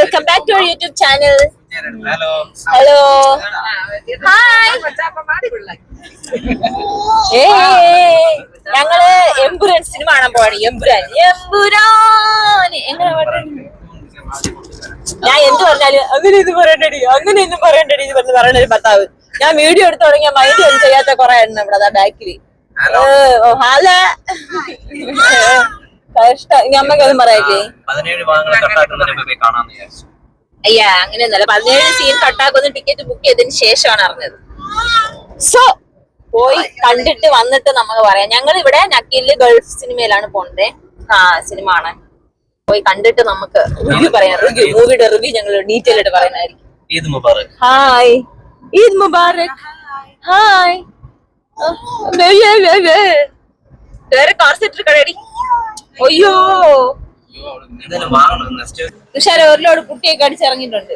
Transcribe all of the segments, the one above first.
welcome back to our YouTube channel. Hello. Hello. Hi. ഞങ്ങള് Empuraan cinema കാണാൻ പോവാണ്. എമ്പുരാൻ എങ്ങനെ ഞാൻ എന്ത് പറഞ്ഞാലും അങ്ങനെ ഇത് പറയണ്ടടി അങ്ങനെ ഒന്നും പറയണ്ടടി എന്ന് പറയണ ഒരു ഭർത്താവ്. ഞാൻ വീഡിയോ എടുത്ത് തുടങ്ങിയ മൈൻഡ് ഒന്നും ചെയ്യാത്ത കുറെ എണ്ണം ഇവിടെ അതാ ബാക്കില്. ഹലോ കഷ്ടം. ഇനി അമ്മക്ക് ഒന്നും പറയല്ലേ? അയ്യാ അങ്ങനെയൊന്നല്ല, 17 സീൻ കട്ടാക്കുന്ന ടിക്കറ്റ് ബുക്ക് ചെയ്തതിന് ശേഷമാണ് അറിഞ്ഞത്. സോ പോയി കണ്ടിട്ട് വന്നിട്ട് നമുക്ക് പറയാം. ഞങ്ങൾ ഇവിടെ നക്കീലില് ഗൾഫ് സിനിമയിലാണ് പോണ്ടേ. സിനിമ കാണാൻ പോയി കണ്ടിട്ട് നമുക്ക് റിവ്യൂ പറയാം. മൂവിയുടെ റിവ്യൂ ഞങ്ങൾ ഡീറ്റെയിൽ ആയിട്ട് പറയുന്നതായിരിക്കും. ഹായ്, ഈദ് മുബാറക്. ഹായ്. വേറെ കാർ സെറ്റർ കടടി. അയ്യോ തുഷാര ഒരു ലോഡ് കുട്ടിയൊക്കെ അടിച്ചിറങ്ങിയിട്ടുണ്ട്.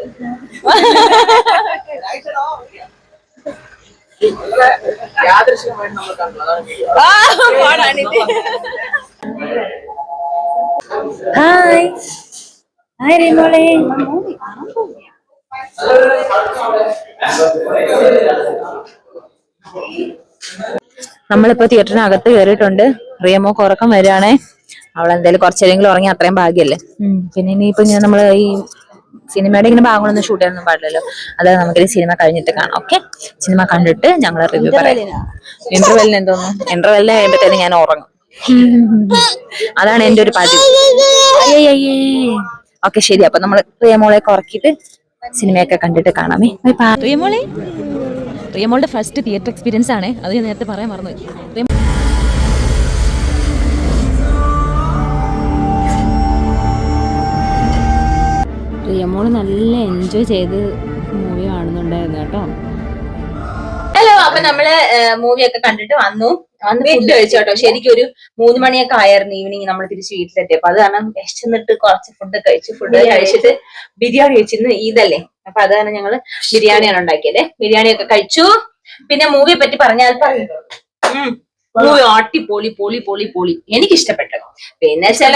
ഹായ് ഹായ് മോളെ. നമ്മളിപ്പോ തിയേറ്ററിനകത്ത് കയറിയിട്ടുണ്ട്. റിയമോക്ക് ഉറക്കം വരികയാണേ. അവളെന്തായാലും കുറച്ചേരെങ്കിലും ഉറങ്ങി, അത്രയും ഭാഗ്യല്ലേ. പിന്നെ ഇനിയിപ്പോ നമ്മള് ഈ സിനിമയുടെ ഇങ്ങനെ ഭാഗങ്ങളൊന്നും ഷൂട്ട് ചെയ്യാനൊന്നും പാടില്ലല്ലോ. അതായത് നമുക്കൊരു സിനിമ കഴിഞ്ഞിട്ട് കാണാം. ഓക്കെ, സിനിമ കണ്ടിട്ട് ഞങ്ങൾ റിവ്യൂ പറയാം. ഇന്റർവെല്ലിന് എന്തോന്നു, ഇന്റർവെല്ലിന് കഴിയുമ്പോഴത്തേനും ഞാൻ ഉറങ്ങും. അതാണ് എന്റെ ഒരു പതിവ്. ഓക്കെ ശരി, അപ്പൊ നമ്മൾ റിയമോളെയൊക്കെ ഉറക്കിയിട്ട് സിനിമയൊക്കെ കണ്ടിട്ട് കാണാമേ. റിയമോളുടെ ഫസ്റ്റ് തിയേറ്റർ എക്സ്പീരിയൻസ് ആണ്. അത് ഞാൻ നേരത്തെ പറയാൻ മറന്നു. റിയമോള് നല്ല എൻജോയ് ചെയ്ത് മൂവി കാണുന്നുണ്ടായിരുന്നു കേട്ടോ. ഹലോ, അപ്പൊ നമ്മള് മൂവിയൊക്കെ കണ്ടിട്ട് വന്ന് ഫുഡ് കഴിച്ചു കേട്ടോ. ശരിക്കും ഒരു 3 മണിയൊക്കെ ആയിരുന്നു ഈവനിങ് നമ്മൾ തിരിച്ച് വീട്ടിലെത്തിയപ്പോ. അത് കാരണം വിശന്നിട്ട് കുറച്ച് ഫുഡ് കഴിച്ചു. ഫുഡ് കഴിച്ചിട്ട് ബിരിയാണി കഴിച്ചിരുന്നു. ഈദല്ലേ, അപ്പൊ അത് കാരണം ഞങ്ങള് ബിരിയാണിയാണ് ഉണ്ടാക്കിയത്. ബിരിയാണിയൊക്കെ കഴിച്ചു. പിന്നെ മൂവിയെ പറ്റി പറഞ്ഞാൽ മൂവി അടിപൊളി പൊളി പൊളി പൊളി. എനിക്ക് ഇഷ്ടപ്പെട്ടു. പിന്നെ ചില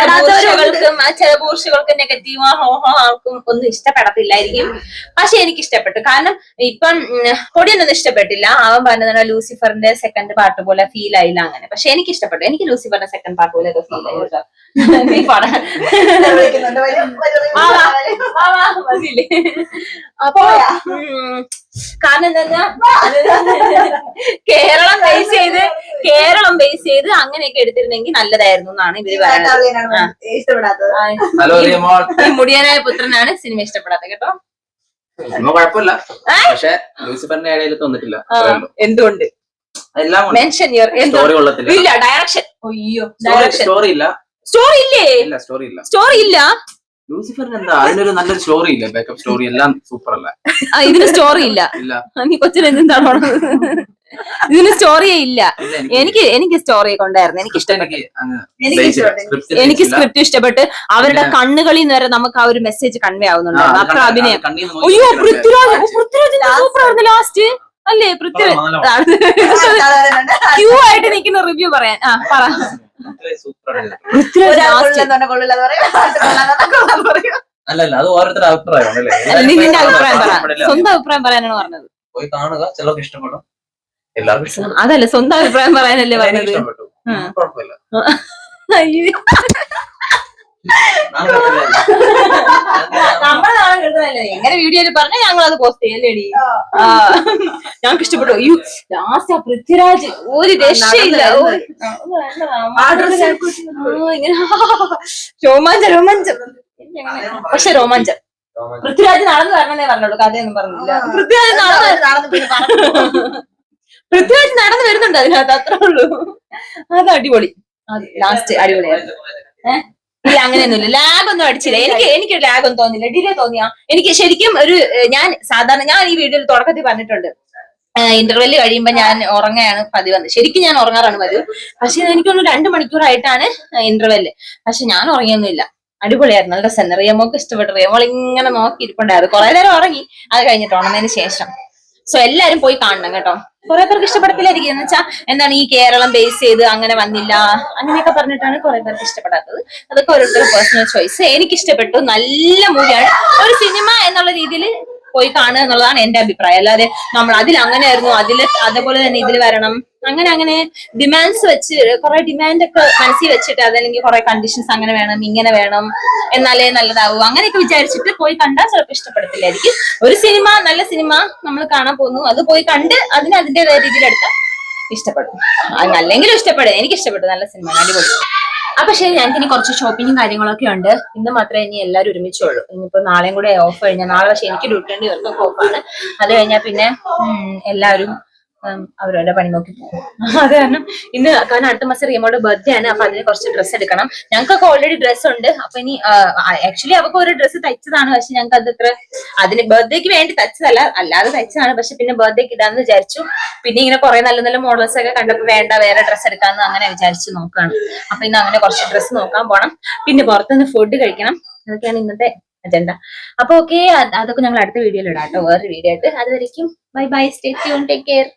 പുരുഷകൾക്കും നെഗറ്റീവ് ആൾക്കും ഒന്നും ഇഷ്ടപ്പെടത്തില്ലായിരിക്കും. പക്ഷെ എനിക്ക് ഇഷ്ടപ്പെട്ടു. കാരണം ഇപ്പം പൊടിയൊന്നും ഇഷ്ടപ്പെട്ടില്ല. അവൻ പറഞ്ഞതാണ് ലൂസിഫറിന്റെ സെക്കൻഡ് പാർട്ട് പോലെ ഫീൽ ആയില്ല അങ്ങനെ. പക്ഷെ എനിക്ക് ഇഷ്ടപ്പെട്ടു. എനിക്ക് ലൂസിഫറിന്റെ സെക്കൻഡ് പാർട്ട് പോലെ ഫീൽ ആയി കേട്ടോ. അപ്പൊ കാരണം എന്താ, കേരളം ബേസ് ചെയ്ത് അങ്ങനെയൊക്കെ എടുത്തിരുന്നെങ്കിൽ നല്ലതായിരുന്നു എന്നാണ് ഇവര് പറയുന്നത്. മുടിയനായ പുത്രനാണ് സിനിമ ഇഷ്ടപ്പെടാത്ത കേട്ടോ. കുഴപ്പമില്ല, പക്ഷെ ലൂസിഫറിന്റെ ഇടയിൽ തോന്നിട്ടില്ല. എന്തുകൊണ്ട്? മെൻഷൻ യുവർ ഇല്ല ഡയറക്ഷൻ. അയ്യോ സ്റ്റോറി ഇല്ല. സ്റ്റോറി ഇല്ലേ? സ്റ്റോറി ഇല്ല. ലൂസിഫറിന് എന്താ, അതിനൊരു നല്ലൊരു സ്റ്റോറി ഇല്ല. ബാക്കപ്പ് സ്റ്റോറി എല്ലാം സൂപ്പർ അല്ല. ഇതിന് സ്റ്റോറി ഇല്ല. നീ കൊച്ചിന് എന്താണ് ഇതിന് സ്റ്റോറിയേ ഇല്ല. എനിക്ക് സ്റ്റോറി കൊണ്ടായിരുന്നു. എനിക്ക് സ്ക്രിപ്റ്റ് ഇഷ്ടപ്പെട്ട് അവരുടെ കണ്ണുകളിൽ നിന്ന് വരെ നമുക്ക് ആ ഒരു മെസ്സേജ് കൺവേ ആവുന്നുണ്ടായിരുന്നു. അത്ര അഭിനയം. അയ്യോ പൃഥ്വിരാജിന്റെ സൂപ്പർ ആയിരുന്നു ലാസ്റ്റ് അല്ലേ? പൃഥ്വിരാജ് ക്യൂ ആയിട്ട് നിൽക്കുന്ന റിവ്യൂ പറയാൻ. പറ. അല്ലല്ല, അത് ഓരോരുത്തരുടെ അഭിപ്രായം. നിന്റെ അഭിപ്രായം പറ. സ്വന്തം അഭിപ്രായം പറയാനാണ് പറഞ്ഞത്. പോയി കാണുക, ചിലർക്ക് ഇഷ്ടപ്പെടും, എല്ലാവർക്കും. അതല്ല, സ്വന്തം അഭിപ്രായം പറയാനല്ലേ പറഞ്ഞത്. കുഴപ്പമില്ല. നമ്മുടെ നാളെ കിട്ടുന്നല്ലേ. എങ്ങനെ വീഡിയോയിൽ പറഞ്ഞാൽ ഞങ്ങൾ അത് പോസ്റ്റ് ചെയ്യല്ലേടി. ഞങ്ങൾക്ക് ഇഷ്ടപ്പെട്ടു. അയ്യോ ലാസ്റ്റ് ആ പൃഥ്വിരാജ് ഒരു രക്ഷയില്ല. ഇങ്ങനെ രോമാഞ്ചം. പക്ഷെ രോമാഞ്ചം. പൃഥ്വിരാജ് നടന്നു വരണമെന്നേ പറഞ്ഞോളൂ, കഥയൊന്നും പറഞ്ഞില്ല. പൃഥ്വിരാജ് നടന്നു വരുന്നുണ്ട് അതിനകത്ത്, അത്രേ ഉള്ളൂ. അത് അടിപൊളി. ലാസ്റ്റ് അടിപൊളിയായിരുന്നു. ഇല്ല അങ്ങനെയൊന്നുമില്ല, ലാഗ് ഒന്നും അടിച്ചില്ല. എനിക്ക് ലാഗ് ഒന്നും തോന്നില്ല. ഡിലേ തോന്നിയാ എനിക്ക് ശരിക്കും ഞാൻ ഈ വീഡിയോയിൽ തുടക്കത്തിൽ പറഞ്ഞിട്ടുണ്ട്, ഇന്റർവെല് കഴിയുമ്പോ ഞാൻ ഉറങ്ങാണ് പതിവ്. ശരിക്കും ഞാൻ ഉറങ്ങാറാണ് പതിവ്. പക്ഷെ എനിക്കൊന്ന് 2 മണിക്കൂറായിട്ടാണ് ഇന്റർവെല്. പക്ഷെ ഞാൻ ഉറങ്ങിയൊന്നുമില്ല. അടിപൊളിയായിരുന്നു, നല്ല രസം. റിയമോക്ക് ഇഷ്ടപ്പെട്ടു. റിയമോൾ ഇങ്ങനെ നോക്കിയിരിപ്പുണ്ടായിരുന്നു. കുറെ നേരം ഉറങ്ങി. അത് കഴിഞ്ഞിട്ട് ഉണർന്നതിന് ശേഷം സോ എല്ലാരും പോയി കാണണം കേട്ടോ. കുറെ പേർക്ക് ഇഷ്ടപ്പെടത്തില്ലായിരിക്കും. എന്ന് വെച്ചാൽ എന്താണ് ഈ കേരളം ബേസ് ചെയ്ത് അങ്ങനെ വന്നില്ല അങ്ങനെയൊക്കെ പറഞ്ഞിട്ടാണ് കുറെ പേർക്ക് ഇഷ്ടപ്പെടാത്തത്. അതൊക്കെ ഓരോരുത്തരുടെ പേഴ്സണൽ ചോയ്സ്. എനിക്ക് ഇഷ്ടപ്പെട്ടു, നല്ല മൂവിയാണ്. ഒരു സിനിമ എന്നുള്ള രീതിയിൽ പോയി കാണുക എന്നുള്ളതാണ് എന്റെ അഭിപ്രായം. അല്ലാതെ നമ്മൾ അതിൽ അങ്ങനെ ആയിരുന്നു, അതേപോലെ തന്നെ ഇതിൽ വരണം അങ്ങനെ ഡിമാൻഡ്സ് വെച്ച് കുറെ ഡിമാൻഡ് ഒക്കെ മനസ്സിൽ വെച്ചിട്ട് അതല്ലെങ്കിൽ കുറെ കണ്ടീഷൻസ് അങ്ങനെ വേണം ഇങ്ങനെ വേണം എന്നാലേ നല്ലതാവൂ അങ്ങനെയൊക്കെ വിചാരിച്ചിട്ട് പോയി കണ്ടാൽ ചിലപ്പോൾ ഇഷ്ടപ്പെടത്തില്ലായിരിക്കും. ഒരു സിനിമ നല്ല സിനിമ നമ്മൾ കാണാൻ പോകുന്നു, അത് പോയി കണ്ട് അതിന്റേതായ രീതിയിൽ എടുത്താൽ ഇഷ്ടപ്പെടും. അല്ലെങ്കിലും ഇഷ്ടപ്പെടും. എനിക്ക് ഇഷ്ടപ്പെട്ടു, നല്ല സിനിമ, അടിപൊളി. അപ്പൊ ശരി, ഞങ്ങൾക്ക് ഇനി കുറച്ച് ഷോപ്പിങ്ങും കാര്യങ്ങളൊക്കെ ഉണ്ട്. ഇന്ന് മാത്രമേ ഇനി എല്ലാവരും ഒരുമിച്ചുള്ളൂ. ഇനിയിപ്പോ നാളെയും കൂടെ ഓഫ് കഴിഞ്ഞാൽ, നാളെ പക്ഷെ എനിക്ക് ഡ്യൂട്ടി ഇവർക്കൊക്കെ ഓഫാണ്. അത് കഴിഞ്ഞാൽ പിന്നെ എല്ലാവരും അവരവരുടെ പണി നോക്കി പോകും. അത് കാരണം ഇന്ന്, കാരണം അടുത്ത മാസം റിയമോളുടെ ബർത്ത്ഡേ ആണ്. അപ്പൊ അതിന് കുറച്ച് ഡ്രസ്സ് എടുക്കണം. ഞങ്ങൾക്കൊക്കെ ഓൾറെഡി ഡ്രസ്സ് ഉണ്ട്. അപ്പൊ ഇനി ആക്ച്വലി അവർക്ക് ഒരു ഡ്രസ്സ് തയ്ച്ചതാണ്. പക്ഷെ ഞങ്ങൾക്ക് അത് അതിന് ബർത്ത്ഡേക്ക് വേണ്ടി തയ്ച്ചതല്ല, അല്ലാതെ തയ്ച്ചതാണ്. പക്ഷെ പിന്നെ ബർത്ത്ഡേക്ക് ഇടാന്ന് വിചാരിച്ചു. പിന്നെ ഇങ്ങനെ കുറെ നല്ല നല്ല മോഡൽസ് ഒക്കെ കണ്ടപ്പോൾ വേണ്ട, വേറെ ഡ്രസ്സ് എടുക്കാന്ന് അങ്ങനെ വിചാരിച്ചു നോക്കുകയാണ്. അപ്പൊ ഇന്ന് അങ്ങനെ കുറച്ച് ഡ്രസ്സ് നോക്കാൻ പോണം. പിന്നെ പുറത്തുനിന്ന് ഫുഡ് കഴിക്കണം. അതൊക്കെയാണ് ഇന്നത്തെ അജണ്ട. അപ്പൊ ഓക്കെ, അതൊക്കെ ഞങ്ങൾ അടുത്ത വീഡിയോയിൽ ഇടാം കേട്ടോ, വേറൊരു വീഡിയോ ആയിട്ട്. അതുവരേക്കും bye bye, stay tune, take care.